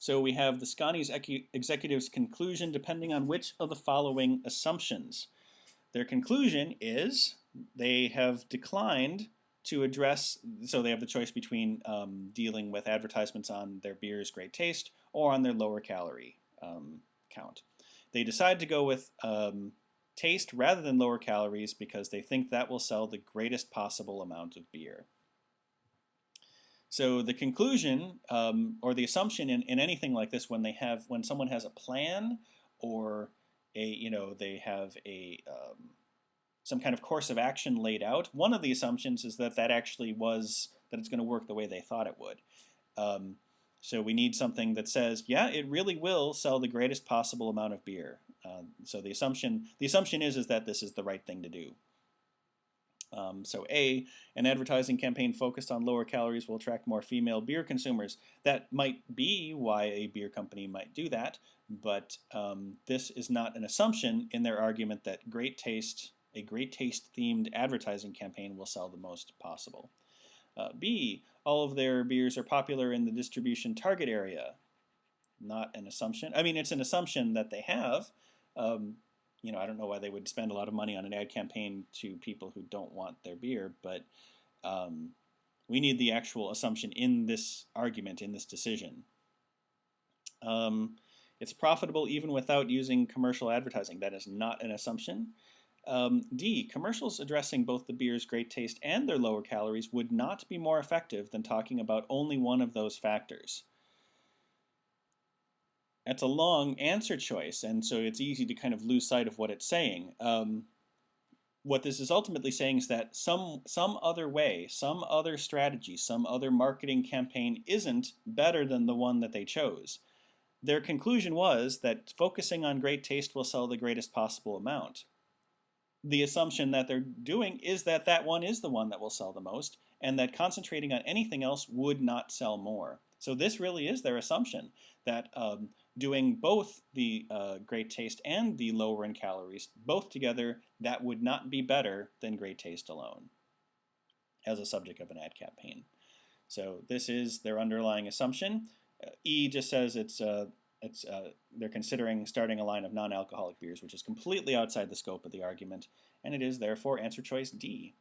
So we have the Scani's executive's conclusion depending on which of the following assumptions. Their conclusion is they have declined to address, so they have the choice between dealing with advertisements on their beer's great taste or on their lower calorie count. They decide to go with taste rather than lower calories because they think that will sell the greatest possible amount of beer. So the conclusion or the assumption in anything like this, when someone has a plan or they have a some kind of course of action laid out, one of the assumptions is that it's going to work the way they thought it would. So we need something that says, yeah, it really will sell the greatest possible amount of beer. So the assumption is that this is the right thing to do. So A, an advertising campaign focused on lower calories will attract more female beer consumers. That might be why a beer company might do that, but this is not an assumption in their argument that a great taste themed advertising campaign will sell the most possible. B, all of their beers are popular in the distribution target area. Not an assumption. I mean, it's an assumption that they have. I don't know why they would spend a lot of money on an ad campaign to people who don't want their beer, but we need the actual assumption in this argument, in this decision. It's profitable even without using commercial advertising. That is not an assumption. D, commercials addressing both the beer's great taste and their lower calories would not be more effective than talking about only one of those factors. That's a long answer choice, and so it's easy to kind of lose sight of what it's saying. What this is ultimately saying is that some other way, some other strategy, some other marketing campaign isn't better than the one that they chose. Their conclusion was that focusing on great taste will sell the greatest possible amount. The assumption that they're doing is that that one is the one that will sell the most, and that concentrating on anything else would not sell more. So this really is their assumption, that doing both the great taste and the lower in calories, both together, that would not be better than great taste alone as a subject of an ad campaign. So this is their underlying assumption. E just says they're considering starting a line of non-alcoholic beers, which is completely outside the scope of the argument, and it is therefore answer choice D.